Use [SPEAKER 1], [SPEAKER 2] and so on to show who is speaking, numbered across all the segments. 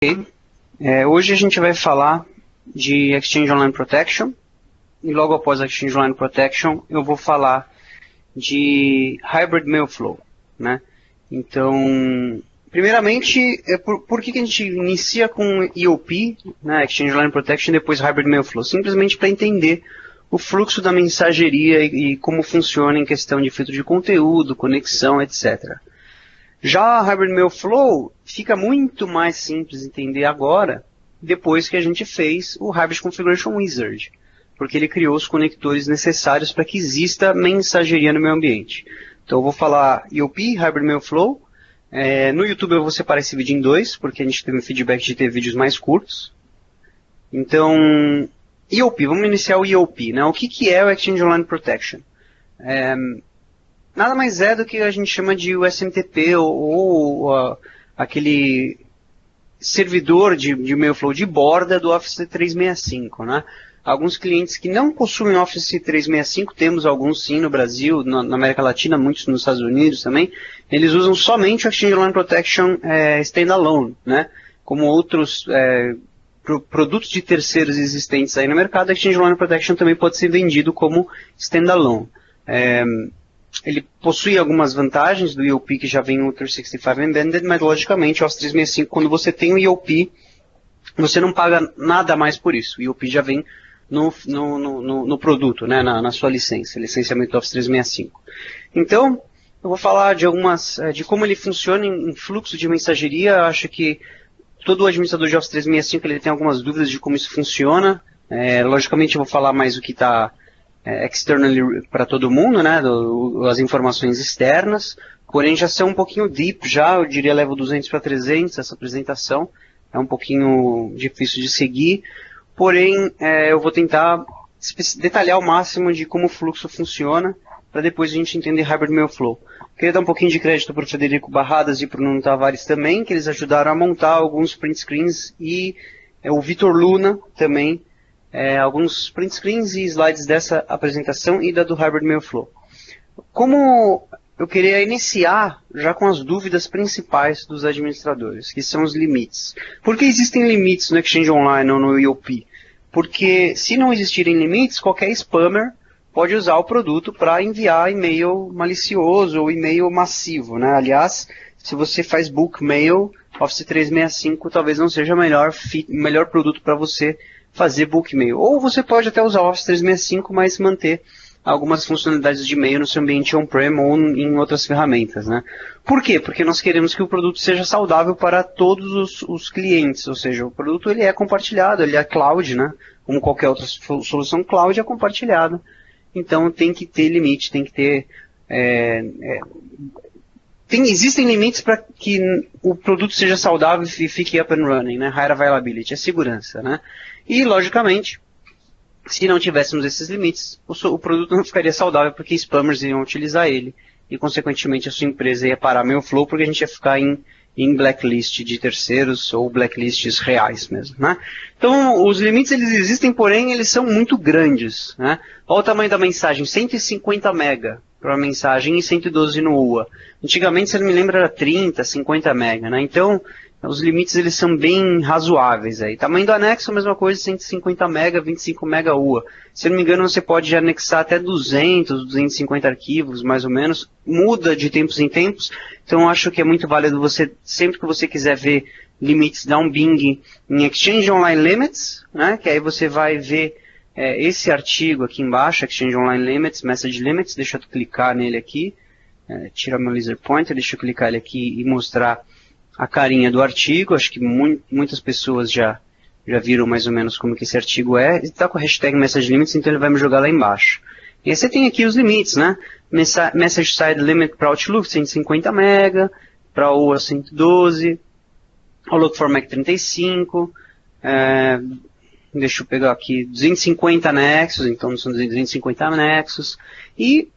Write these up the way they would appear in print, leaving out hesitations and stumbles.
[SPEAKER 1] Hoje a gente vai falar de Exchange Online Protection e logo após Exchange Online Protection eu vou falar de Hybrid Mail Flow, né? Então, primeiramente, por que a gente inicia com EOP, né, Exchange Online Protection, e depois Hybrid Mail Flow? Simplesmente para entender o fluxo da mensageria e como funciona em questão de filtro de conteúdo, conexão, etc. Já a Hybrid Mail Flow fica muito mais simples de entender agora, depois que a gente fez o Hybrid Configuration Wizard, porque ele criou os conectores necessários para que exista mensageria no meu ambiente. Então eu vou falar EOP, Hybrid Mail Flow. No YouTube eu vou separar esse vídeo em dois, porque a gente teve um feedback de ter vídeos mais curtos. Então, EOP, vamos iniciar o EOP, né? O que é o Exchange Online Protection? Nada mais é do que a gente chama de USMTP ou aquele servidor de mail flow de borda do Office 365, né? Alguns clientes que não possuem Office 365, temos alguns sim no Brasil, na América Latina, muitos nos Estados Unidos também, eles usam somente o Exchange Online Protection standalone, né? Como outros produtos de terceiros existentes aí no mercado, Exchange Online Protection também pode ser vendido como standalone. Ele possui algumas vantagens do EOP que já vem no 365 Embedded, mas logicamente o Office 365, quando você tem o EOP, você não paga nada mais por isso. O EOP já vem no produto, né, na sua licenciamento do Office 365. Então, eu vou falar de como ele funciona em fluxo de mensageria. Eu acho que todo administrador de Office 365 ele tem algumas dúvidas de como isso funciona. Logicamente eu vou falar mais o que está externally para todo mundo, né, as informações externas, porém já são um pouquinho deep já, eu diria level 200 para 300 essa apresentação, é um pouquinho difícil de seguir, porém eu vou tentar detalhar ao máximo de como o fluxo funciona, para depois a gente entender Hybrid Mail Flow. Queria dar um pouquinho de crédito para o Frederico Barradas e para o Nuno Tavares também, que eles ajudaram a montar alguns print screens, e o Vitor Luna também, alguns print screens e slides dessa apresentação e da do Hybrid Mail Flow. Como eu queria iniciar já com as dúvidas principais dos administradores, que são os limites. Por que existem limites no Exchange Online ou no EOP? Porque se não existirem limites, qualquer spammer pode usar o produto para enviar e-mail malicioso ou e-mail massivo, né? Aliás, se você faz bulk mail, Office 365 talvez não seja o melhor produto para você fazer bulk mail. Ou você pode até usar o Office 365, mas manter algumas funcionalidades de e-mail no seu ambiente on-prem ou em outras ferramentas, né? Por quê? Porque nós queremos que o produto seja saudável para todos os clientes, ou seja, o produto ele é compartilhado, ele é cloud, né? Como qualquer outra solução cloud é compartilhada. Então tem que ter limite, tem que ter... Existem limites para que o produto seja saudável e fique up and running, né? High availability, é segurança, né? E, logicamente, se não tivéssemos esses limites, o produto não ficaria saudável porque spammers iam utilizar ele e, consequentemente, a sua empresa ia parar Mail Flow porque a gente ia ficar em blacklist de terceiros ou blacklists reais mesmo, né? Então, os limites eles existem, porém, eles são muito grandes, né? Olha o tamanho da mensagem, 150 mega para uma mensagem e 112 no UA. Antigamente, se eu não me lembro, era 30, 50 mega, né? Então, os limites eles são bem razoáveis aí. Tamanho do anexo, a mesma coisa, 150 mega, 25 mega UA. Se eu não me engano, você pode anexar até 200, 250 arquivos, mais ou menos. Muda de tempos em tempos. Então, eu acho que é muito válido você, sempre que você quiser ver limites, dar um Bing em Exchange Online Limits, né? Que aí você vai ver esse artigo aqui embaixo, Exchange Online Limits, Message Limits. Deixa eu clicar nele aqui. Tirar meu laser pointer, deixa eu clicar ele aqui e mostrar a carinha do artigo. Acho que muitas pessoas já viram mais ou menos como que esse artigo é. Ele está com a hashtag Message Limits, então ele vai me jogar lá embaixo. E aí você tem aqui os limites, né? Message Side Limit para Outlook, 150 MB, para OA 112, Outlook for Mac 35, deixa eu pegar aqui, 250 anexos, então são 250 anexos, e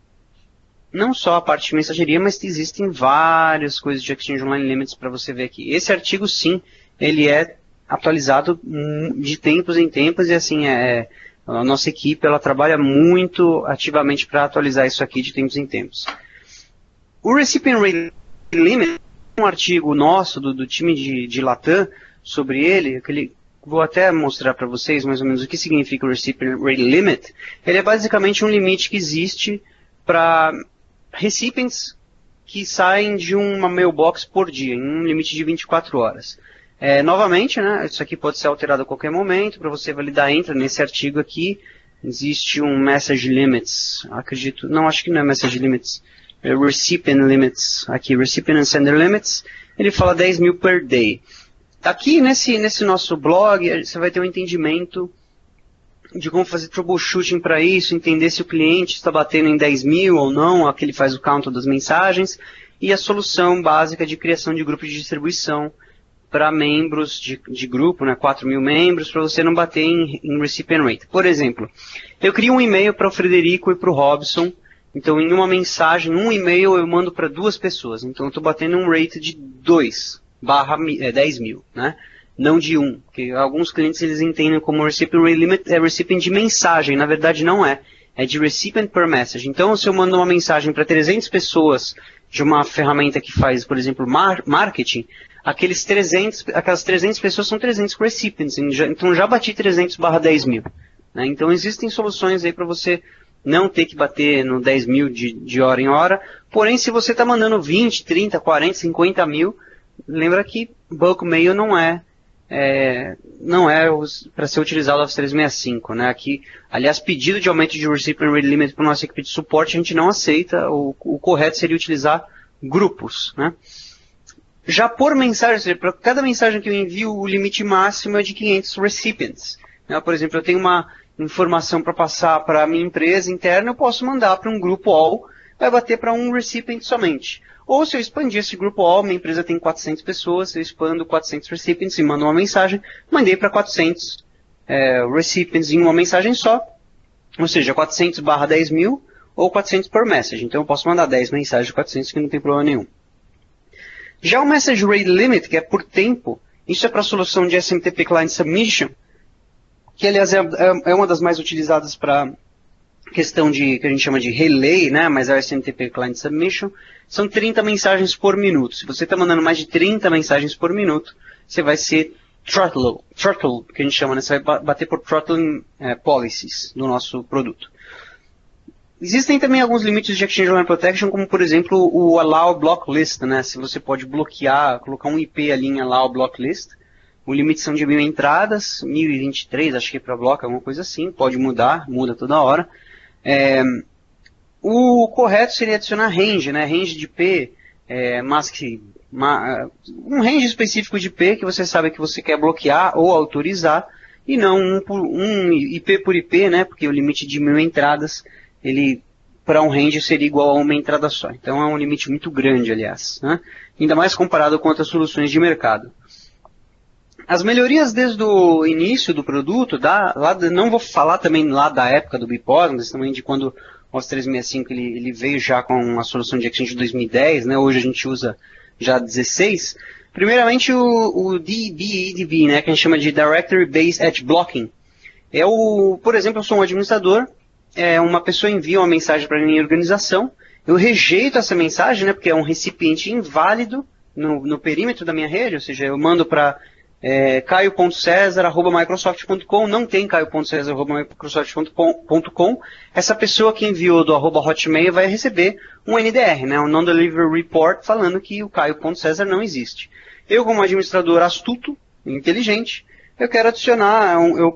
[SPEAKER 1] não só a parte de mensageria, mas existem várias coisas de Exchange Online Limits para você ver aqui. Esse artigo, sim, ele é atualizado de tempos em tempos e assim, a nossa equipe ela trabalha muito ativamente para atualizar isso aqui de tempos em tempos. O Recipient Rate Limit é um artigo nosso, do time de Latam, sobre ele, vou até mostrar para vocês mais ou menos o que significa o Recipient Rate Limit. Ele é basicamente um limite que existe para recipients que saem de uma mailbox por dia, em um limite de 24 horas. Novamente, né, isso aqui pode ser alterado a qualquer momento. Para você validar, entra nesse artigo aqui. Existe um Message Limits, acredito, não, acho que não é Message Limits, é Recipient Limits, aqui, Recipient and Sender Limits, ele fala 10 mil per day. Aqui nesse nosso blog, você vai ter um entendimento de como fazer troubleshooting para isso, entender se o cliente está batendo em 10 mil ou não, aqui ele faz o count das mensagens, e a solução básica de criação de grupo de distribuição para membros de grupo, né, 4 mil membros, para você não bater em recipient rate. Por exemplo, eu crio um e-mail para o Frederico e para o Robson, então em uma mensagem, um e-mail eu mando para 2 pessoas, então eu estou batendo um rate de 2/10 mil, né? Não de 1, porque alguns clientes eles entendem como recipient rate limit é recipient de mensagem, na verdade não é de recipient per message. Então se eu mando uma mensagem para 300 pessoas de uma ferramenta que faz, por exemplo, marketing, aquelas 300 pessoas são 300 recipients, então já bati 300/10 mil. Né? Então existem soluções aí para você não ter que bater no 10 mil de hora em hora, porém se você está mandando 20, 30, 40, 50 mil, lembra que bulk mail não é para ser utilizado Office 365. Né? Aqui, aliás, pedido de aumento de recipient rate limit para a nossa equipe de suporte a gente não aceita, o correto seria utilizar grupos. Né? Já por mensagem, ou seja, para cada mensagem que eu envio, o limite máximo é de 500 recipients. Né? Por exemplo, eu tenho uma informação para passar para a minha empresa interna, eu posso mandar para um grupo all, vai bater para um recipient somente. Ou se eu expandir esse grupo all, minha empresa tem 400 pessoas, eu expando 400 recipients e mando uma mensagem, mandei para 400 recipients em uma mensagem só, ou seja, 400/10 mil ou 400 per message. Então eu posso mandar 10 mensagens de 400 que não tem problema nenhum. Já o Message Rate Limit, que é por tempo, isso é para a solução de SMTP Client Submission, que aliás é uma das mais utilizadas para questão que a gente chama de relay, né? Mas é o SMTP Client Submission, são 30 mensagens por minuto. Se você está mandando mais de 30 mensagens por minuto, você vai ser throttle, que a gente chama, né? Você vai bater por throttling policies do nosso produto. Existem também alguns limites de Exchange Online Protection, como por exemplo o Allow Block List, né? Se você pode bloquear, colocar um IP ali em Allow Block List. O limite são de 1000 entradas, 1023, acho que é para bloco, alguma coisa assim, pode mudar, muda toda hora. O correto seria adicionar range, né? Range de IP, um range específico de IP que você sabe que você quer bloquear ou autorizar, e não um IP por IP, né? Porque o limite de 1000 entradas, ele para um range seria igual a uma entrada só. Então é um limite muito grande, aliás, né? Ainda mais comparado com outras soluções de mercado. As melhorias desde o início do produto, não vou falar também lá da época do BPOS, mas também de quando o Office 365 ele veio já com a solução de Exchange de 2010, né? Hoje a gente usa já 16. Primeiramente o DBADB, né? Que a gente chama de Directory Based Edge Blocking. Por exemplo, eu sou um administrador, uma pessoa envia uma mensagem para a minha organização, eu rejeito essa mensagem, né? Porque é um recipiente inválido no perímetro da minha rede, ou seja, eu mando para caio.cesar@microsoft.com, não tem caio.cesar@microsoft.com, essa pessoa que enviou do @hotmail vai receber um NDR, né, um Non-Delivery Report, falando que o caio.cesar não existe. Eu, como administrador astuto, inteligente, eu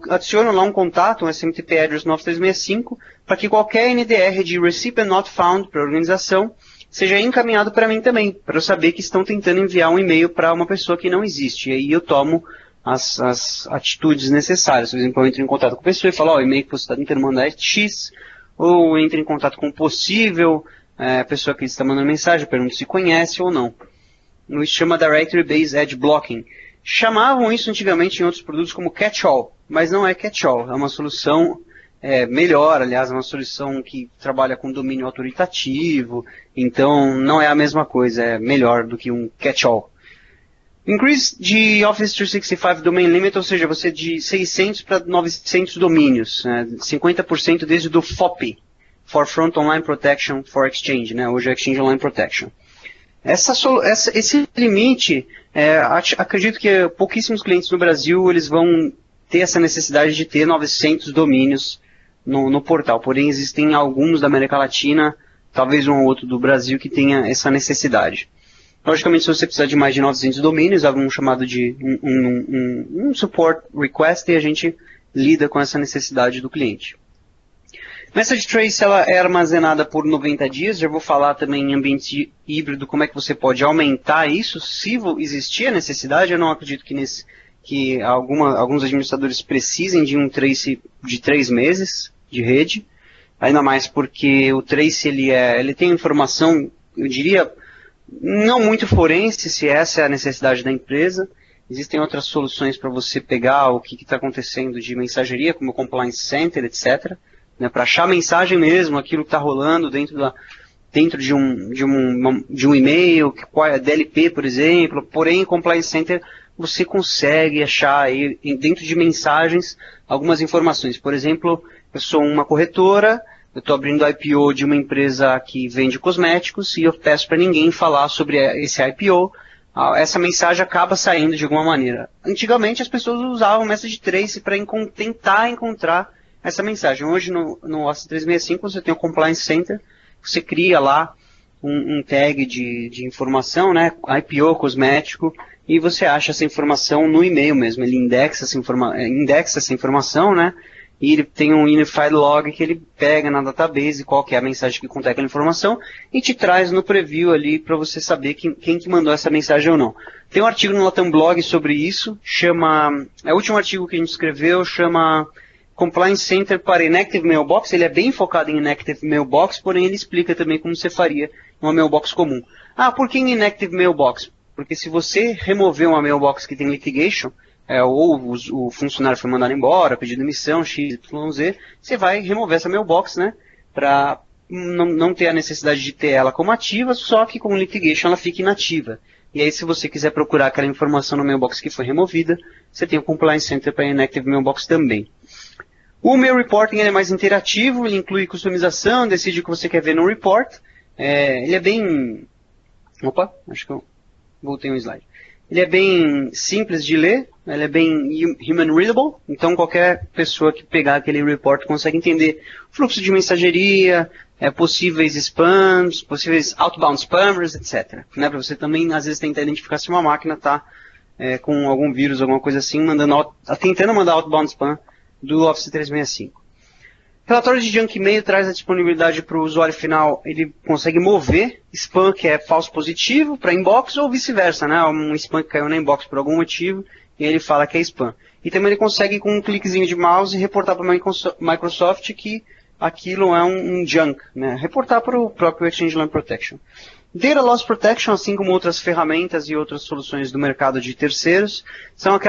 [SPEAKER 1] adiciono lá um contato, um SMTP Address no Office 365, para que qualquer NDR de Recipient Not Found para a organização seja encaminhado para mim também, para eu saber que estão tentando enviar um e-mail para uma pessoa que não existe. E aí eu tomo as atitudes necessárias. Por exemplo, eu entro em contato com a pessoa e falo, o e-mail que você está tentando mandar é X, ou entro em contato com o possível pessoa que está mandando mensagem, pergunto se conhece ou não. Isso chama Directory Based Edge Blocking. Chamavam isso antigamente em outros produtos como catch-all, mas não é catch-all, é uma solução melhor, aliás, é uma solução que trabalha com domínio autoritativo, então não é a mesma coisa, é melhor do que um catch-all. Increase de Office 365 Domain Limit, ou seja, você de 600 para 900 domínios, 50% desde do FOP, For Front Online Protection for Exchange, né? Hoje é Exchange Online Protection. Esse limite, acredito que pouquíssimos clientes no Brasil eles vão ter essa necessidade de ter 900 domínios no portal. Porém, existem alguns da América Latina, talvez um ou outro do Brasil, que tenha essa necessidade. Logicamente, se você precisar de mais de 900 domínios, há um chamado de um support request e a gente lida com essa necessidade do cliente. Message Trace ela é armazenada por 90 dias, já vou falar também em ambiente híbrido como é que você pode aumentar isso, se existir a necessidade. Eu não acredito que alguns administradores precisem de um trace de 3 meses de rede, ainda mais porque o trace ele tem informação, eu diria, não muito forense, se essa é a necessidade da empresa. Existem outras soluções para você pegar o que está acontecendo de mensageria, como o Compliance Center, etc., né, para achar a mensagem mesmo, aquilo que está rolando dentro de um e-mail, DLP, por exemplo. Porém, em Compliance Center você consegue achar aí, dentro de mensagens algumas informações. Por exemplo, eu sou uma corretora, eu estou abrindo o IPO de uma empresa que vende cosméticos e eu peço para ninguém falar sobre esse IPO. Essa mensagem acaba saindo de alguma maneira. Antigamente as pessoas usavam o Message Trace para tentar encontrar essa mensagem. Hoje no Office 365 você tem o Compliance Center, você cria lá um tag de informação, né, IPO, cosmético, e você acha essa informação no e-mail mesmo. Ele indexa essa informação, né, e ele tem um Unified Log que ele pega na database qual que é a mensagem que contém aquela informação e te traz no preview ali para você saber quem que mandou essa mensagem ou não. Tem um artigo no Latam Blog sobre isso, o último artigo que a gente escreveu chama Compliance Center para Inactive Mailbox. Ele é bem focado em Inactive Mailbox, porém ele explica também como você faria uma mailbox comum. Por que em Inactive Mailbox? Porque se você remover uma mailbox que tem litigation, ou o funcionário foi mandado embora, pedido demissão, XYZ, você vai remover essa mailbox, né, para não ter a necessidade de ter ela como ativa, só que com litigation ela fica inativa. E aí se você quiser procurar aquela informação na mailbox que foi removida, você tem o Compliance Center para Inactive Mailbox também. O Mail Reporting ele é mais interativo, ele inclui customização, decide o que você quer ver no report. Ele é bem... Opa, acho que eu voltei um slide. Ele é bem simples de ler, ele é bem human readable, então qualquer pessoa que pegar aquele report consegue entender o fluxo de mensageria, possíveis spams, possíveis outbound spammers, etc. Né, para você também, às vezes, tentar identificar se uma máquina está com algum vírus, alguma coisa assim, tentando mandar outbound spam do Office 365. Relatório de Junk Mail traz a disponibilidade para o usuário final, ele consegue mover spam que é falso positivo para inbox ou vice-versa, né? Um spam que caiu na inbox por algum motivo e ele fala que é spam. E também ele consegue com um cliquezinho de mouse reportar para a Microsoft que aquilo é um junk, né? Reportar para o próprio Exchange Line Protection. Data Loss Protection, assim como outras ferramentas e outras soluções do mercado de terceiros,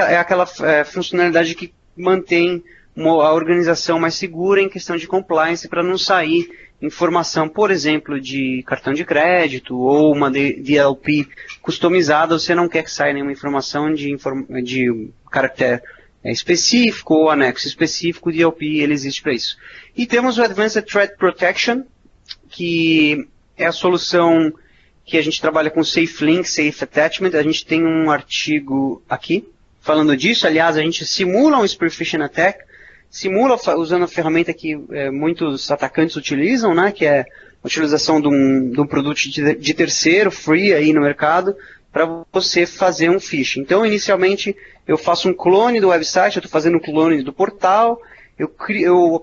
[SPEAKER 1] é aquela funcionalidade que mantém a organização mais segura em questão de compliance para não sair informação, por exemplo, de cartão de crédito ou uma DLP customizada, você não quer que saia nenhuma informação de caractere específico ou anexo específico, DLP ele existe para isso. E temos o Advanced Threat Protection, que é a solução que a gente trabalha com Safe Link, Safe Attachment. A gente tem um artigo aqui falando disso. Aliás, a gente simula um Spear Phishing Attack, simula usando a ferramenta que muitos atacantes utilizam, né, que é a utilização de um produto de terceiro, free aí no mercado, para você fazer um phishing. Então, inicialmente, eu faço um clone do website, eu estou fazendo um clone do portal, eu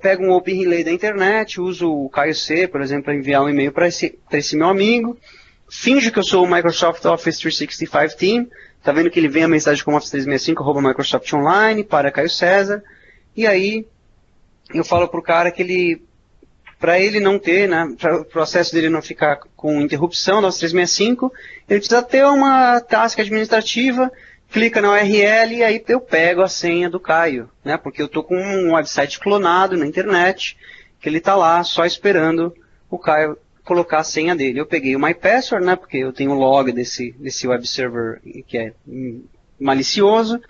[SPEAKER 1] pego um Open Relay da internet, uso o Caio C, por exemplo, para enviar um e-mail para esse meu amigo, finjo que eu sou o Microsoft Office 365 Team, está vendo que ele vem a mensagem como Office 365, @Microsoft Online, para Caio César, e aí eu falo para o cara que para ele não ter, né, para o processo dele não ficar com interrupção do Office 365, ele precisa ter uma task administrativa, clica na URL e aí eu pego a senha do Caio, né, porque eu estou com um website clonado na internet, que ele está lá só esperando o Caio colocar a senha dele. Eu peguei o MyPassword, né, porque eu tenho o log desse web server que é malicioso.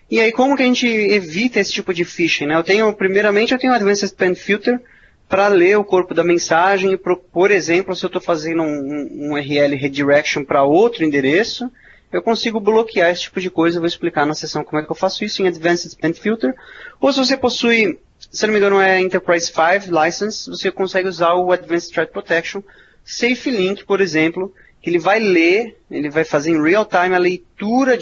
[SPEAKER 1] E aí como que a gente evita esse tipo de phishing, né? Primeiramente eu tenho o Advanced Spam Filter, para ler o corpo da mensagem e, por exemplo, se eu estou fazendo um URL redirection para outro endereço, eu consigo bloquear esse tipo de coisa. Eu vou explicar na sessão como é que eu faço isso em Advanced Spam Filter. Ou se você possui, se não me engano é Enterprise 5 License, você consegue usar o Advanced Threat Protection, SafeLink, por exemplo, que ele vai ler, ele vai fazer em real time a leitura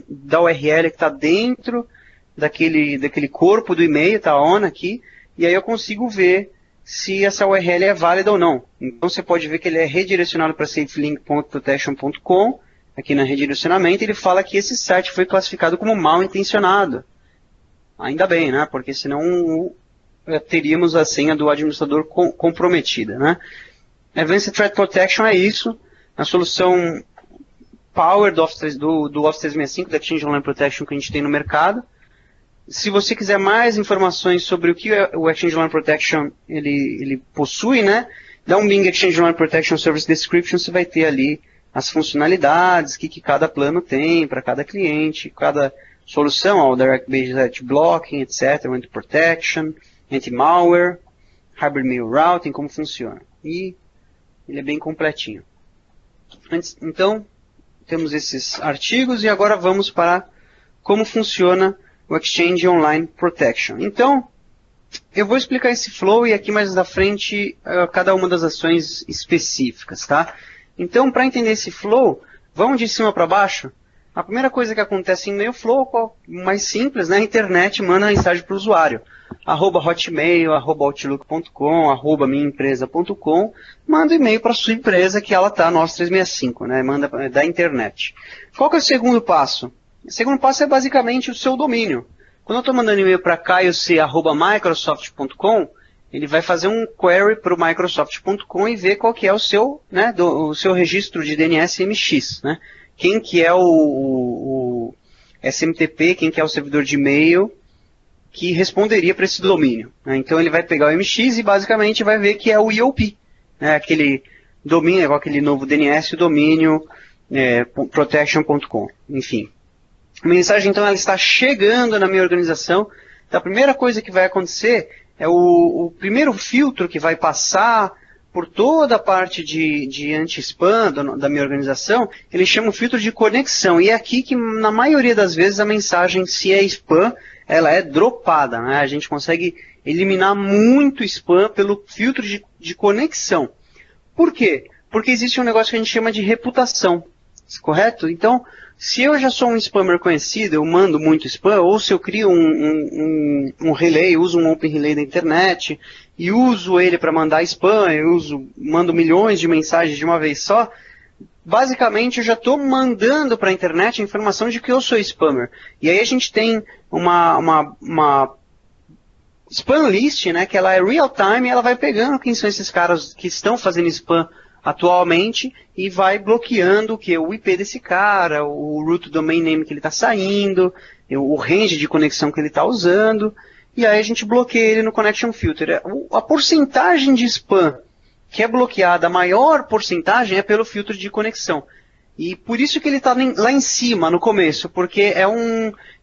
[SPEAKER 1] da URL que está dentro daquele corpo do e-mail, está on aqui, e aí eu consigo ver se essa URL é válida ou não. Então você pode ver que ele é redirecionado para safelink.protection.com, aqui no redirecionamento, ele fala que esse site foi classificado como mal intencionado. Ainda bem, né? Porque senão teríamos a senha do administrador comprometida, né? Advanced Threat Protection é isso, a solução Power do Office 365, da Exchange Online Protection que a gente tem no mercado. Se você quiser mais informações sobre o que o Exchange Online Protection ele possui, né? Dá um Bing Exchange Online Protection Service Description, você vai ter ali as funcionalidades que cada plano tem para cada cliente, cada solução, o Direct Based Blocking, etc., Anti-Protection, Anti-Malware, Hybrid Mail Routing, como funciona. E ele é bem completinho. Então, temos esses artigos e agora vamos para como funciona o Exchange Online Protection. Então, eu vou explicar esse flow e aqui mais da frente cada uma das ações específicas, tá? Então, para entender esse flow, vamos de cima para baixo. A primeira coisa que acontece em MailFlow, mais simples, né? A internet manda mensagem para o usuário. @hotmail, @outlook.com, @minhaempresa.com, manda e-mail para a sua empresa que ela está no Office 365, né? Manda da internet. Qual que é o segundo passo? O segundo passo é basicamente o seu domínio. Quando eu estou mandando e-mail para caioc@microsoft.com, ele vai fazer um query para o Microsoft.com e ver qual que é o seu, né, o seu registro de DNS MX, né? Quem que é o SMTP, quem que é o servidor de e-mail que responderia para esse domínio, né? Então ele vai pegar o MX e basicamente vai ver que é o IOP, né? Aquele domínio, aquele novo DNS, o domínio protection.com, enfim. A mensagem então ela está chegando na minha organização. Então, a primeira coisa que vai acontecer é o primeiro filtro que vai passar por toda a parte de anti-spam da minha organização, ele chama o filtro de conexão. E é aqui que, na maioria das vezes, a mensagem, se é spam, ela é dropada, né? A gente consegue eliminar muito spam pelo filtro de conexão. Por quê? Porque existe um negócio que a gente chama de reputação, correto? Então, se eu já sou um spammer conhecido, eu mando muito spam, ou se eu crio um relay, uso um open relay da internet, e uso ele para mandar spam, mando milhões de mensagens de uma vez só, basicamente eu já estou mandando para a internet a informação de que eu sou spammer. E aí a gente tem uma spam list, né, que ela é real time, e ela vai pegando quem são esses caras que estão fazendo spam atualmente e vai bloqueando o IP desse cara, o root domain name que ele está saindo, o range de conexão que ele está usando, e aí a gente bloqueia ele no connection filter. A porcentagem de spam que é bloqueada, a maior porcentagem é pelo filtro de conexão. E por isso que ele está lá em cima, no começo, porque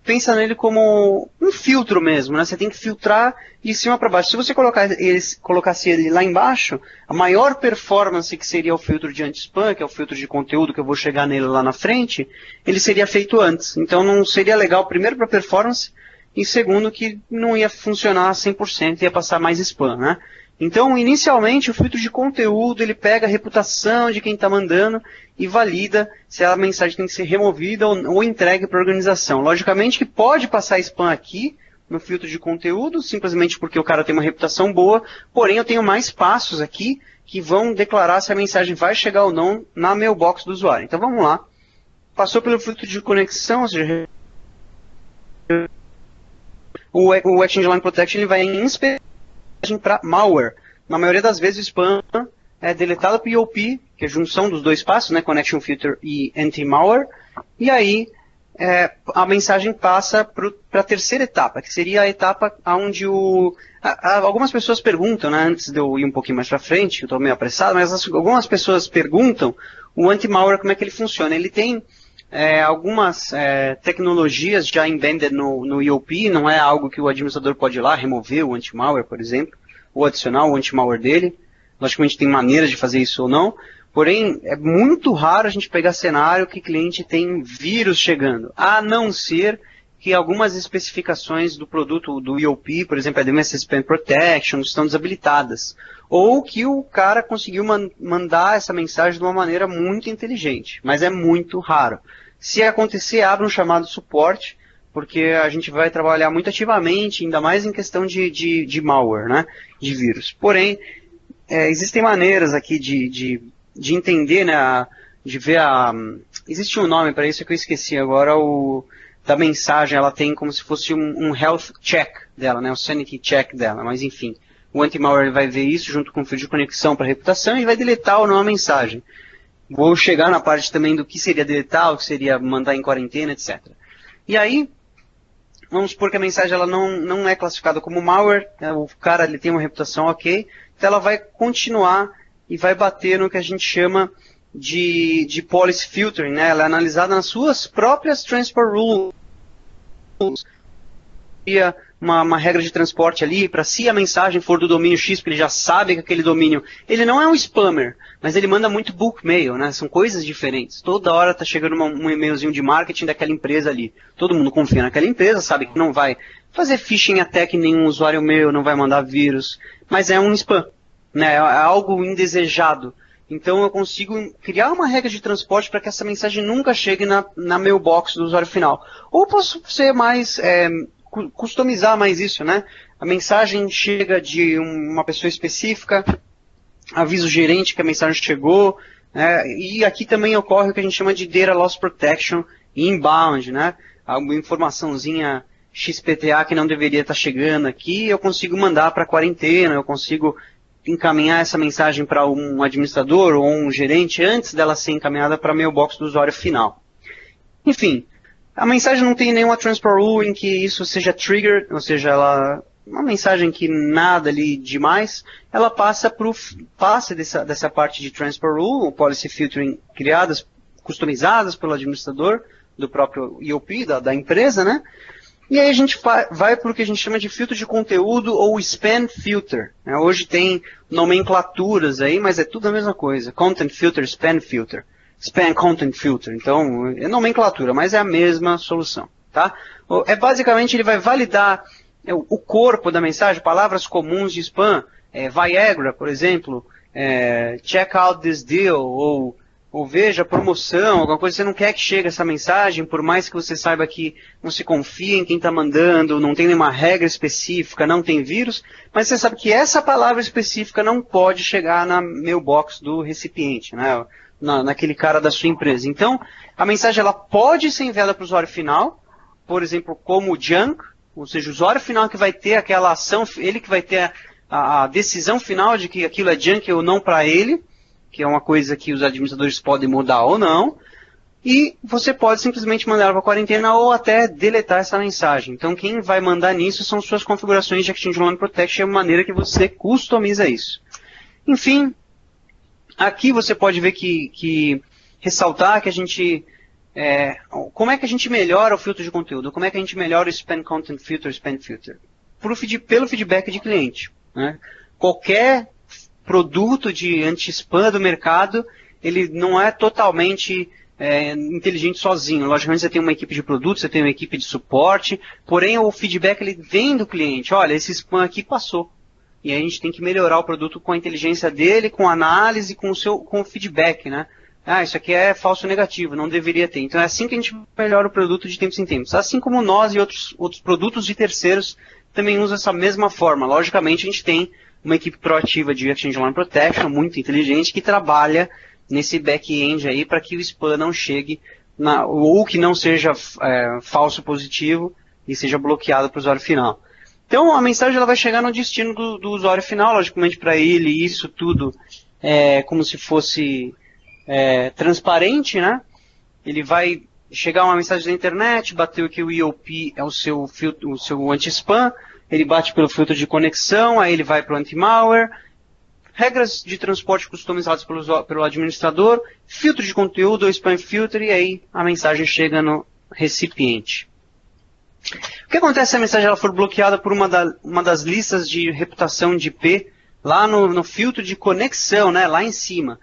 [SPEAKER 1] pensa nele como um filtro mesmo, né? Você tem que filtrar de cima para baixo. Se você colocasse ele lá embaixo, a maior performance que seria o filtro de anti-spam, que é o filtro de conteúdo, que eu vou chegar nele lá na frente, ele seria feito antes. Então não seria legal, primeiro, para performance, e segundo, que não ia funcionar 100%, ia passar mais spam, né? Então, inicialmente, o filtro de conteúdo, ele pega a reputação de quem está mandando e valida se a mensagem tem que ser removida ou entregue para a organização. Logicamente que pode passar spam aqui no filtro de conteúdo, simplesmente porque o cara tem uma reputação boa, porém eu tenho mais passos aqui que vão declarar se a mensagem vai chegar ou não na mailbox do usuário. Então vamos lá. Passou pelo filtro de conexão, ou seja, o Exchange Online Protection ele vai inspetar para malware. Na maioria das vezes o spam é deletado para IOP, que é a junção dos dois passos, né, Connection Filter e Anti-Malware, e aí a mensagem passa para a terceira etapa, que seria a etapa onde algumas pessoas perguntam, né, antes de eu ir um pouquinho mais para frente, eu estou meio apressado, mas algumas pessoas perguntam o Anti-Malware como é que ele funciona. Ele tem algumas tecnologias já embedded no IOP, não é algo que o administrador pode ir lá remover o anti-malware, por exemplo. ou adicionar o anti-malware dele. Logicamente tem maneiras de fazer isso ou não, porém é muito raro a gente pegar cenário que cliente tem vírus chegando, a não ser que algumas especificações do produto do EOP, por exemplo, a DMS Spam Protection, estão desabilitadas. Ou que o cara conseguiu mandar essa mensagem de uma maneira muito inteligente, mas é muito raro. Se acontecer, abre um chamado suporte, porque a gente vai trabalhar muito ativamente, ainda mais em questão de malware, né, de vírus. Porém, existem maneiras aqui de entender, né, de ver existe um nome para isso que eu esqueci agora, da mensagem, ela tem como se fosse um health check dela, né, um sanity check dela, mas enfim. O anti-malware vai ver isso junto com o fio de conexão para reputação e vai deletar ou não a mensagem. Vou chegar na parte também do que seria deletar, o que seria mandar em quarentena, etc. E aí, vamos supor que a mensagem ela não é classificada como malware, né, o cara ele tem uma reputação ok, então ela vai continuar e vai bater no que a gente chama de policy filtering, né? Ela é analisada nas suas próprias transport rules. Uma regra de transporte ali, para se a mensagem for do domínio X, porque ele já sabe que aquele domínio, ele não é um spammer, mas ele manda muito bulk mail, né? São coisas diferentes. Toda hora está chegando um e-mailzinho de marketing daquela empresa ali. Todo mundo confia naquela empresa, sabe que não vai fazer phishing attack em nenhum usuário meu, não vai mandar vírus, mas é um spam, né? É algo indesejado. Então eu consigo criar uma regra de transporte para que essa mensagem nunca chegue na mailbox do usuário final. Ou posso ser mais, customizar mais isso, né? A mensagem chega de uma pessoa específica, avisa o gerente que a mensagem chegou, e aqui também ocorre o que a gente chama de Data Loss Protection inbound, né? Alguma informaçãozinha XPTA que não deveria estar chegando aqui, eu consigo mandar para a quarentena, eu consigo encaminhar essa mensagem para um administrador ou um gerente antes dela ser encaminhada para a mailbox do usuário final. Enfim, a mensagem não tem nenhuma transport rule em que isso seja triggered, ou seja, uma mensagem que nada ali demais, ela passa dessa parte de transport rule, policy filtering criadas, customizadas pelo administrador do próprio EOP, da empresa, né? E aí a gente vai para o que a gente chama de filtro de conteúdo ou spam filter. Né? Hoje tem nomenclaturas aí, mas é tudo a mesma coisa. Content filter, spam filter. Spam content filter. Então, é nomenclatura, mas é a mesma solução. Tá? Basicamente, ele vai validar o corpo da mensagem, palavras comuns de spam. Viagra, por exemplo. Check out this deal. Ou veja promoção, alguma coisa, você não quer que chegue essa mensagem, por mais que você saiba que não se confia em quem está mandando, não tem nenhuma regra específica, não tem vírus, mas você sabe que essa palavra específica não pode chegar na mailbox do recipiente, né? Naquele cara da sua empresa. Então, a mensagem ela pode ser enviada para o usuário final, por exemplo, como junk, ou seja, o usuário final que vai ter aquela ação, ele que vai ter a decisão final de que aquilo é junk ou não para ele, que é uma coisa que os administradores podem mudar ou não, e você pode simplesmente mandar para a quarentena ou até deletar essa mensagem. Então quem vai mandar nisso são suas configurações de Exchange Online Protection, é a maneira que você customiza isso. Enfim, aqui você pode ver que ressaltar que a gente, como é que a gente melhora o filtro de conteúdo, como é que a gente melhora o Spam Content Filter, Spam Filter? Pelo feedback de cliente. Né? Qualquer produto de anti-spam do mercado, ele não é totalmente inteligente sozinho. Logicamente você tem uma equipe de produto, você tem uma equipe de suporte, porém o feedback ele vem do cliente. Olha, esse spam aqui passou. E a gente tem que melhorar o produto com a inteligência dele, com a análise, com o feedback, né? Isso aqui é falso negativo, não deveria ter. Então é assim que a gente melhora o produto de tempos em tempos. Assim como nós e outros produtos de terceiros também usam essa mesma forma. Logicamente a gente tem uma equipe proativa de Exchange Online Protection, muito inteligente, que trabalha nesse back-end aí para que o spam não chegue, ou que não seja falso positivo e seja bloqueado para o usuário final. Então a mensagem ela vai chegar no destino do usuário final, logicamente para ele isso tudo é como se fosse transparente, né? Ele vai chegar uma mensagem da internet, bateu que o EOP é o seu anti-spam, ele bate pelo filtro de conexão, aí ele vai para o anti-malware, regras de transporte customizadas pelo administrador, filtro de conteúdo ou spam filter, e aí a mensagem chega no recipiente. O que acontece se a mensagem ela for bloqueada por uma das listas de reputação de IP lá no filtro de conexão, né, lá em cima?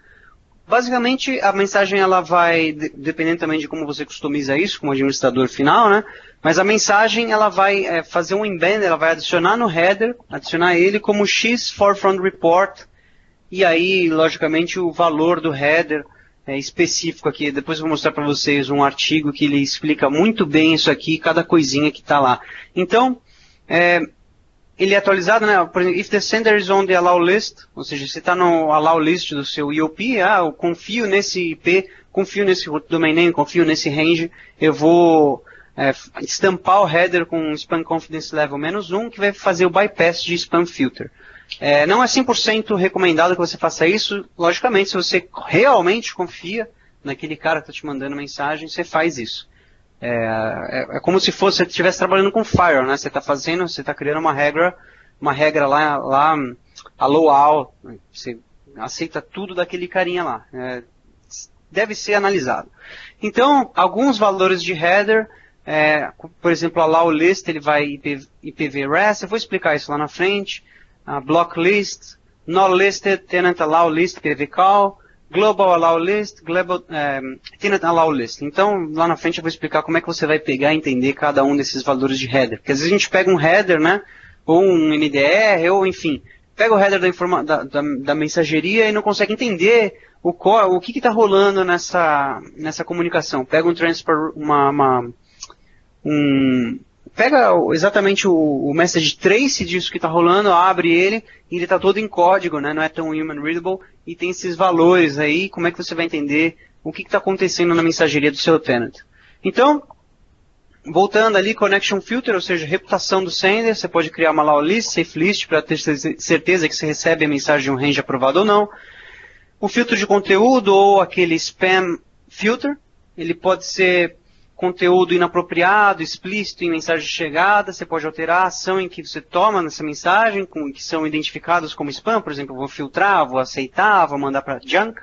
[SPEAKER 1] Basicamente, a mensagem ela vai, dependendo também de como você customiza isso, como administrador final, né? Mas a mensagem ela vai fazer um embed, ela vai adicionar no header, adicionar ele como X forefront report, e aí, logicamente, o valor do header específico aqui. Depois eu vou mostrar para vocês um artigo que ele explica muito bem isso aqui, cada coisinha que está lá. Então, ele é atualizado, né? Por exemplo, if the sender is on the allow list, ou seja, se está no allow list do seu EOP, eu confio nesse IP, confio nesse domain name, confio nesse range, eu vou estampar o header com spam confidence level -1, que vai fazer o bypass de spam filter. Não é 100% recomendado que você faça isso, logicamente, se você realmente confia naquele cara que está te mandando mensagem, você faz isso. É como se você estivesse trabalhando com Firewall, né? Você está criando uma regra lá allow all, você aceita tudo daquele carinha lá. Deve ser analisado. Então, alguns valores de header, por exemplo, allow list, ele vai IPv-REST, eu vou explicar isso lá na frente. Block list, not listed, tenant allow list, IPv-call, global allow list, tenant allow list. Então, lá na frente eu vou explicar como é que você vai pegar e entender cada um desses valores de header. Porque às vezes a gente pega um header, né, ou um NDR, ou enfim, pega o header da mensageria e não consegue entender o que está rolando nessa comunicação. Pega um transfer, pega exatamente o message trace disso que está rolando, abre ele, e ele está todo em código, né? Não é tão human readable, e tem esses valores aí, como é que você vai entender o que está acontecendo na mensageria do seu tenant. Então, voltando ali, connection filter, ou seja, reputação do sender, você pode criar uma allow list, safe list, para ter certeza que você recebe a mensagem de um range aprovado ou não. O filtro de conteúdo, ou aquele spam filter, ele pode ser conteúdo inapropriado, explícito em mensagem de chegada, você pode alterar a ação em que você toma nessa mensagem, que são identificados como spam, por exemplo, eu vou filtrar, vou aceitar, vou mandar para junk.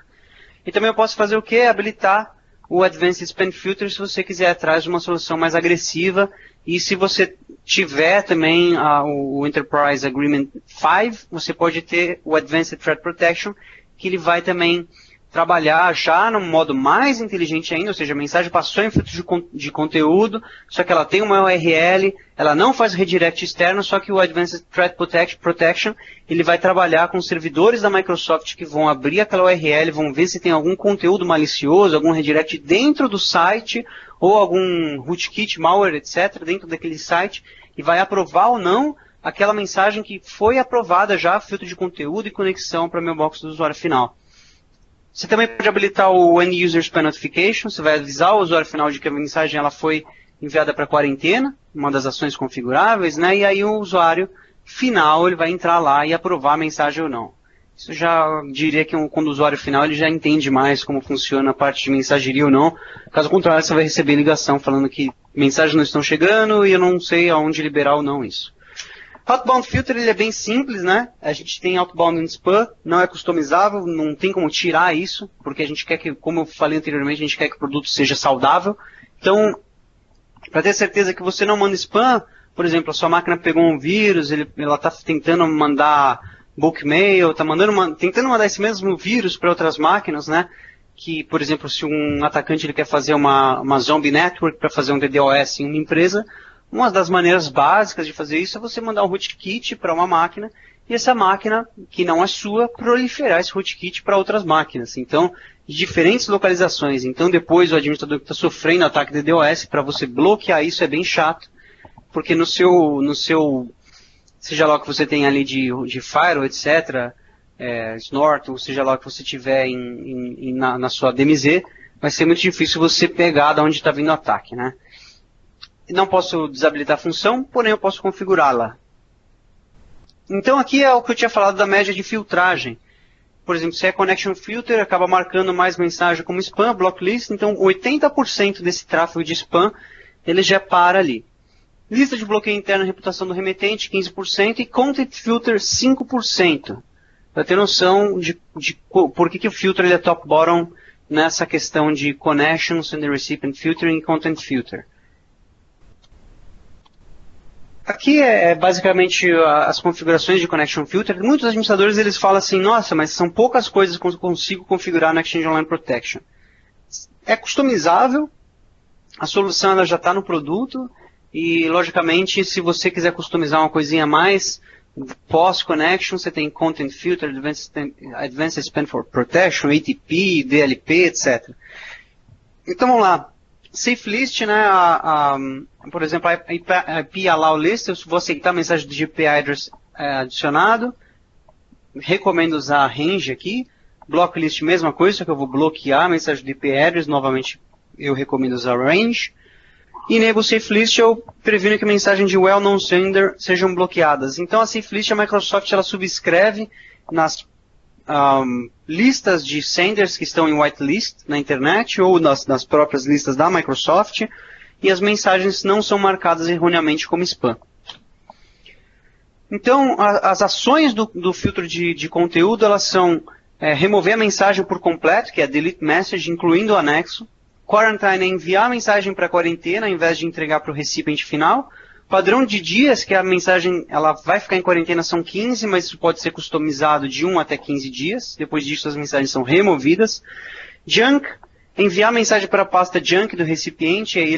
[SPEAKER 1] E também eu posso fazer o quê? Habilitar o Advanced Spam Filter se você quiser atrás de uma solução mais agressiva, e se você tiver também o Enterprise Agreement 5, você pode ter o Advanced Threat Protection, que ele vai também trabalhar já no modo mais inteligente ainda, ou seja, a mensagem passou em filtro de conteúdo, só que ela tem uma URL, ela não faz redirect externo, só que o Advanced Threat Protection, ele vai trabalhar com servidores da Microsoft que vão abrir aquela URL, vão ver se tem algum conteúdo malicioso, algum redirect dentro do site, ou algum rootkit, malware, etc., dentro daquele site, e vai aprovar ou não aquela mensagem que foi aprovada já, filtro de conteúdo e conexão para o mailbox do usuário final. Você também pode habilitar o End User Spam Notification, você vai avisar o usuário final de que a mensagem ela foi enviada para quarentena, uma das ações configuráveis, né? E aí o usuário final ele vai entrar lá e aprovar a mensagem ou não. Isso já diria que quando o usuário final ele já entende mais como funciona a parte de mensageria ou não. Caso contrário, você vai receber ligação falando que mensagens não estão chegando e eu não sei aonde liberar ou não isso. Outbound Filter ele é bem simples, né? A gente tem Outbound and Spam, não é customizável, não tem como tirar isso, porque a gente quer que, como eu falei anteriormente, a gente quer que o produto seja saudável. Então, para ter certeza que você não manda spam, por exemplo, a sua máquina pegou um vírus, ela está tentando mandar bulk mail, está tentando mandar esse mesmo vírus para outras máquinas, né? Que, por exemplo, se um atacante ele quer fazer uma zombie network para fazer um DDoS em uma empresa, uma das maneiras básicas de fazer isso é você mandar um rootkit para uma máquina e essa máquina, que não é sua, proliferar esse rootkit para outras máquinas. Então, de diferentes localizações. Então, depois o administrador que está sofrendo ataque de DDoS, para você bloquear isso é bem chato, porque no seu seja lá o que você tem ali de firewall, etc., Snort, ou seja lá o que você tiver na sua DMZ, vai ser muito difícil você pegar de onde está vindo o ataque, né? Não posso desabilitar a função, porém eu posso configurá-la. Então aqui é o que eu tinha falado da média de filtragem. Por exemplo, se é Connection Filter, acaba marcando mais mensagem como spam, blocklist, então 80% desse tráfego de spam, ele já para ali. Lista de bloqueio interno e reputação do remetente, 15%, e Content Filter, 5%. Para ter noção de por que o filter ele é top-bottom nessa questão de Connection, Sender Recipient Filtering e Content Filter. Aqui é basicamente as configurações de Connection Filter. Muitos administradores eles falam assim, nossa, mas são poucas coisas que eu consigo configurar no Exchange Online Protection. É customizável, a solução ela já está no produto e, logicamente, se você quiser customizar uma coisinha a mais, pós-connection, você tem Content Filter, Advanced Spam for Protection, ATP, DLP, etc. Então, vamos lá. Safe List, né, por exemplo, a IP Allow List, eu vou aceitar a mensagem do GP Address adicionado. Recomendo usar a Range aqui. Block List, mesma coisa, só que eu vou bloquear a mensagem do IP Address. Novamente, eu recomendo usar a Range. E Enable Safe List, eu previno que a mensagem de Well Known Sender sejam bloqueadas. Então, a Safe List, a Microsoft, ela subscreve nas listas de senders que estão em whitelist na internet ou nas próprias listas da Microsoft e as mensagens não são marcadas erroneamente como spam. Então, as ações do filtro de conteúdo, elas são remover a mensagem por completo, que é delete message, incluindo o anexo. Quarantine é enviar a mensagem para a quarentena, ao invés de entregar para o recipiente final. Padrão de dias, que a mensagem ela vai ficar em quarentena, são 15, mas isso pode ser customizado de 1 até 15 dias. Depois disso, as mensagens são removidas. Junk, enviar a mensagem para a pasta junk do recipiente, aí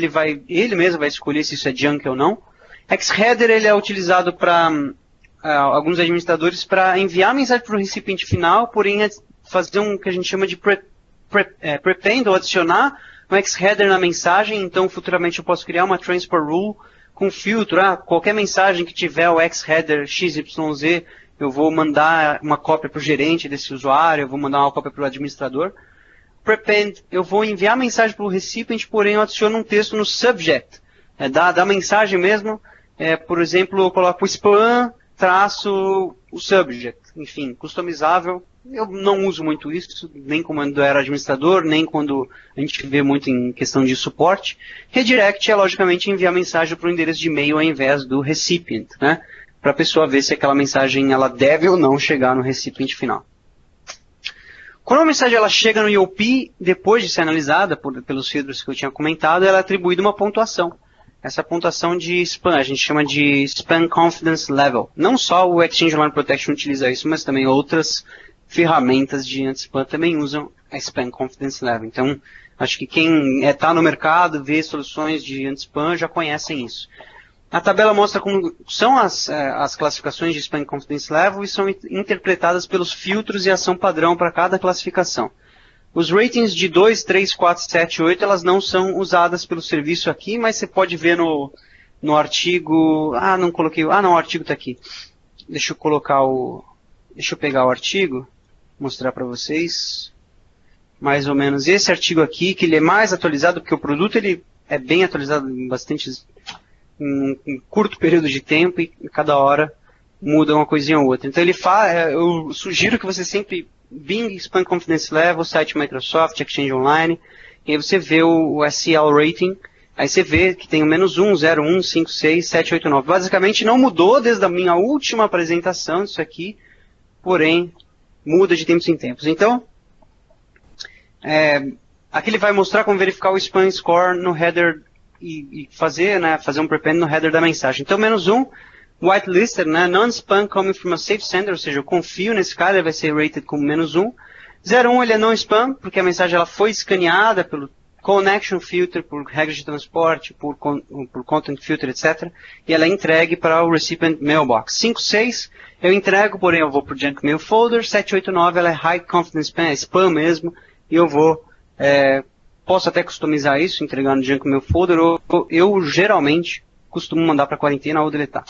[SPEAKER 1] ele mesmo vai escolher se isso é junk ou não. Xheader, ele é utilizado para alguns administradores para enviar a mensagem para o recipiente final, porém fazer um que a gente chama de prepend, ou adicionar um Xheader na mensagem. Então, futuramente eu posso criar uma transfer rule com filtro, qualquer mensagem que tiver o Xheader XYZ, eu vou mandar uma cópia para o gerente desse usuário, eu vou mandar uma cópia para o administrador. Prepend, eu vou enviar a mensagem para o recipient, porém eu adiciono um texto no subject, da mensagem mesmo. Por exemplo, eu coloco spam, o subject, enfim, customizável. Eu não uso muito isso, nem quando eu era administrador, nem quando a gente vê muito em questão de suporte. Redirect é, logicamente, enviar mensagem para o endereço de e-mail ao invés do recipient, né? Para a pessoa ver se aquela mensagem ela deve ou não chegar no recipient final. Quando a mensagem ela chega no IOP, depois de ser analisada pelos filtros que eu tinha comentado, ela é atribuída uma pontuação. Essa pontuação de spam, a gente chama de Spam Confidence Level. Não só o Exchange Online Protection utiliza isso, mas também outras ferramentas de anti-spam também usam a Spam Confidence Level. Então, acho que quem está no mercado, vê soluções de anti-spam, já conhecem isso. A tabela mostra como são as classificações de Spam Confidence Level e são interpretadas pelos filtros e ação padrão para cada classificação. Os ratings de 2, 3, 4, 7 e 8, elas não são usadas pelo serviço aqui, mas você pode ver no artigo... não coloquei... não, o artigo está aqui. Deixa eu pegar o artigo, mostrar para vocês. Mais ou menos esse artigo aqui, que ele é mais atualizado, porque o produto ele é bem atualizado em um curto período de tempo e cada hora muda uma coisinha ou outra. Então eu sugiro que você sempre Bing, Spam Confidence Level, site Microsoft, Exchange Online, e aí você vê o SEL Rating, aí você vê que tem o -1, 0, 1, 5, 6, 7, 8, 9. Basicamente não mudou desde a minha última apresentação disso aqui, porém muda de tempos em tempos. Então, aqui ele vai mostrar como verificar o Spam Score no header e fazer um prepend no header da mensagem. Então, -1, whitelisted, non-spam coming from a safe sender, ou seja, eu confio nesse cara, ele vai ser rated como -1. 0,1 ele é não spam, porque a mensagem ela foi escaneada pelo connection filter, por regras de transporte, por content filter, etc. E ela é entregue para o recipient mailbox. 5, 6 eu entrego, porém eu vou para o junk mail folder. 7, 8, 9 ela é high confidence spam, é spam mesmo, e eu posso até customizar isso, entregar no junk mail folder, ou eu geralmente costumo mandar para quarentena ou deletar.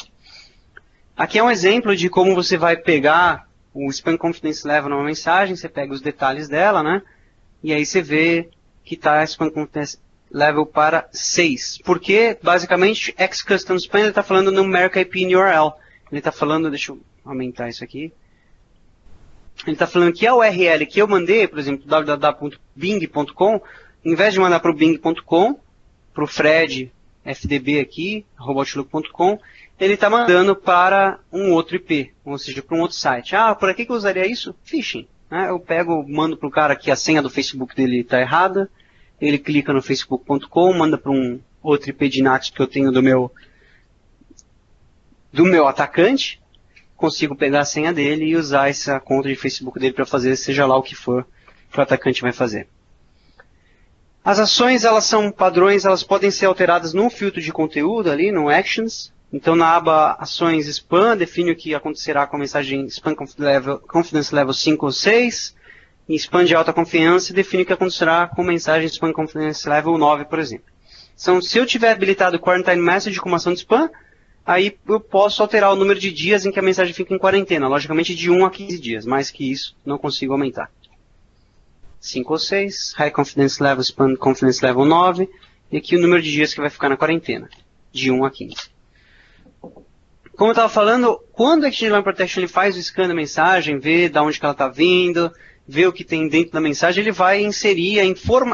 [SPEAKER 1] Aqui é um exemplo de como você vai pegar o Spam Confidence Level numa mensagem, você pega os detalhes dela, né? E aí você vê que está Spam Confidence Level para 6. Porque, basicamente, X-Custom Spam ele está falando Numeric IP in URL. Ele está falando, deixa eu aumentar isso aqui. Ele está falando que a URL que eu mandei, por exemplo, www.bing.com, em vez de mandar para o bing.com, para o Fred FDB aqui, @outlook.com, ele está mandando para um outro IP, ou seja, para um outro site. Por que eu usaria isso? Phishing. Eu mando para o cara que a senha do Facebook dele está errada, ele clica no facebook.com, manda para um outro IP de NAT que eu tenho do meu do meu atacante, consigo pegar a senha dele e usar essa conta de Facebook dele para fazer seja lá o que for que o atacante vai fazer. As ações, elas são padrões, elas podem ser alteradas no filtro de conteúdo ali, no Actions. Então, na aba Ações Spam, define o que acontecerá com a mensagem Spam Confidence Level 5 ou 6. Em Spam de alta confiança, define o que acontecerá com a mensagem Spam Confidence Level 9, por exemplo. Então, se eu tiver habilitado Quarantine Message como ação de spam, aí eu posso alterar o número de dias em que a mensagem fica em quarentena. Logicamente, de 1 a 15 dias. Mais que isso, não consigo aumentar. 5 ou 6, High Confidence Level, Spam Confidence Level 9, e aqui o número de dias que vai ficar na quarentena, de 1 a 15. Como eu estava falando, quando o Exchange Line Protection ele faz o scan da mensagem, vê de onde que ela está vindo, vê o que tem dentro da mensagem, ele vai inserir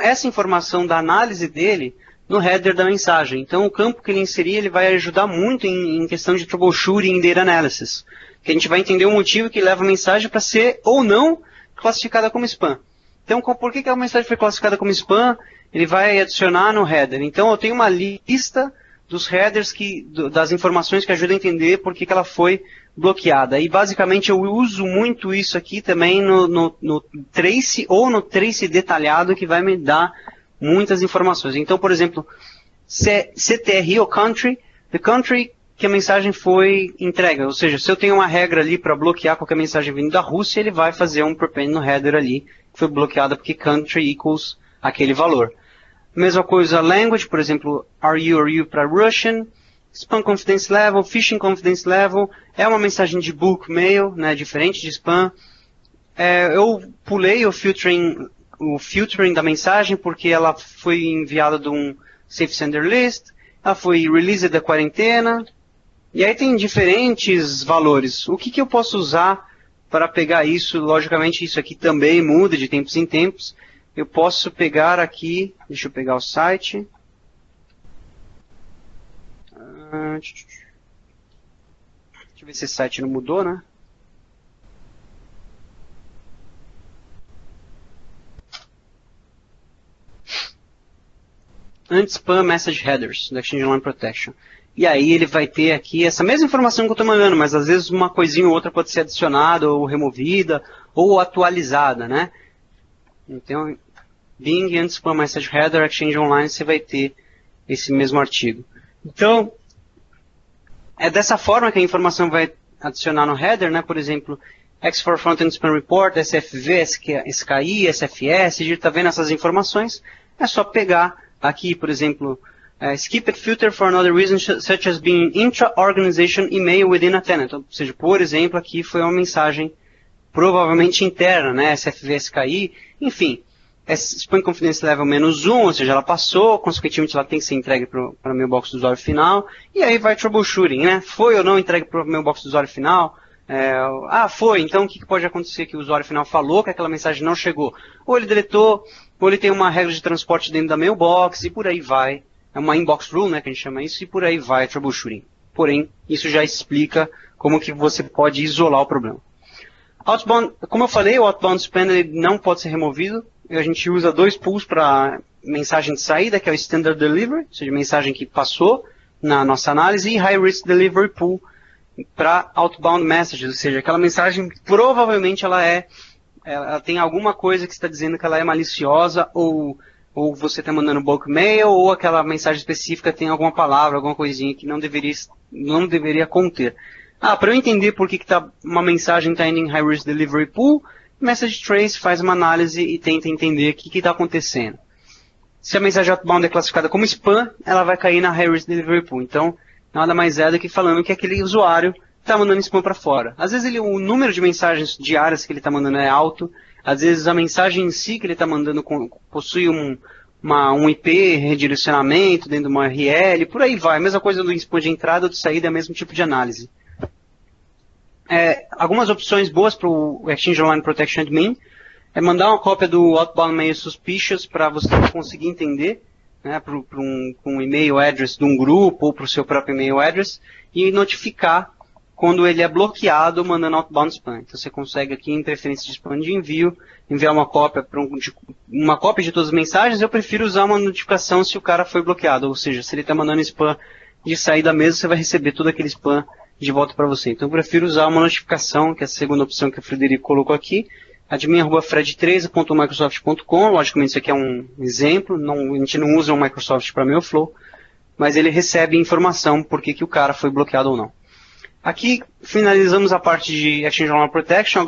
[SPEAKER 1] essa informação da análise dele no header da mensagem. Então, o campo que ele inserir, ele vai ajudar muito em questão de troubleshooting e data analysis, que a gente vai entender o motivo que leva a mensagem para ser ou não classificada como spam. Então, por que a mensagem foi classificada como spam? Ele vai adicionar no header. Então, eu tenho uma lista dos headers das informações que ajudam a entender por que ela foi bloqueada. E, basicamente, eu uso muito isso aqui também no trace ou no trace detalhado, que vai me dar muitas informações. Então, por exemplo, CTRI ou country, the country que a mensagem foi entregue. Ou seja, se eu tenho uma regra ali para bloquear qualquer mensagem vindo da Rússia, ele vai fazer um prepend no header ali, que foi bloqueada porque country equals aquele valor. Mesma coisa, language, por exemplo, are you para Russian, spam confidence level, phishing confidence level, é uma mensagem de bulk mail, né, diferente de spam. Eu pulei o filtering da mensagem porque ela foi enviada de um safe sender list, ela foi released da quarentena, e aí tem diferentes valores. O que eu posso usar para pegar isso? Logicamente isso aqui também muda de tempos em tempos. Eu posso pegar aqui, deixa eu pegar o site. Deixa eu ver se esse site não mudou, né? Anti-Spam Message Headers, da Exchange Line Protection. E aí ele vai ter aqui essa mesma informação que eu estou mandando, mas às vezes uma coisinha ou outra pode ser adicionada, ou removida, ou atualizada, né? Então, Bing Anti-Spam Message Header, Exchange Online, você vai ter esse mesmo artigo. Então, é dessa forma que a informação vai adicionar no header, né? Por exemplo, X4 Frontend Spam Report, SFV, SKI, SFS, a gente está vendo essas informações, é só pegar aqui, por exemplo, skip and filter for another reason, such as being intra-organization email within a tenant. Ou seja, por exemplo, aqui foi uma mensagem provavelmente interna, né? SFV, SKI, enfim. Spam Confidence Level -1, ou seja, ela passou, consequentemente ela tem que ser entregue para o mailbox do usuário final, e aí vai troubleshooting, né? Foi ou não entregue para o mailbox do usuário final? Foi, então o que pode acontecer? Que o usuário final falou que aquela mensagem não chegou. Ou ele deletou, ou ele tem uma regra de transporte dentro da mailbox, e por aí vai. É uma inbox rule, né, que a gente chama isso, e por aí vai troubleshooting. Porém, isso já explica como que você pode isolar o problema. Outbound, como eu falei, o outbound spam ele não pode ser removido. A gente usa 2 pools para mensagem de saída, que é o Standard Delivery, ou seja, mensagem que passou na nossa análise, e High Risk Delivery Pool para Outbound Messages, ou seja, aquela mensagem que provavelmente ela tem alguma coisa que está dizendo que ela é maliciosa, ou você está mandando bulk mail, ou aquela mensagem específica tem alguma palavra, alguma coisinha que não deveria conter. Para eu entender por que uma mensagem está indo em High Risk Delivery Pool, Message Trace faz uma análise e tenta entender o que está acontecendo. Se a mensagem outbound é classificada como spam, ela vai cair na High Risk Delivery Pool. Então, nada mais é do que falando que aquele usuário está mandando spam para fora. Às vezes o número de mensagens diárias que ele está mandando é alto, às vezes a mensagem em si que ele está mandando possui um IP redirecionamento dentro de uma URL, por aí vai. A mesma coisa do spam de entrada ou de saída, é o mesmo tipo de análise. Algumas opções boas para o Exchange Online Protection Admin é mandar uma cópia do Outbound Mail Suspicious para você conseguir entender, né, para um e-mail address de um grupo ou para o seu próprio e-mail address e notificar quando ele é bloqueado mandando Outbound Spam. Então você consegue aqui em preferência de spam de envio, enviar uma cópia de todas as mensagens. Eu prefiro usar uma notificação se o cara foi bloqueado, ou seja, se ele está mandando spam de saída mesmo, você vai receber todo aquele spam de volta para você. Então eu prefiro usar uma notificação, que é a segunda opção que o Frederico colocou aqui, admin@fred13.microsoft.com. Logicamente isso aqui é um exemplo, a gente não usa o Microsoft para Mailflow, mas ele recebe informação por que o cara foi bloqueado ou não. Aqui finalizamos a parte de Exchange Online Protection.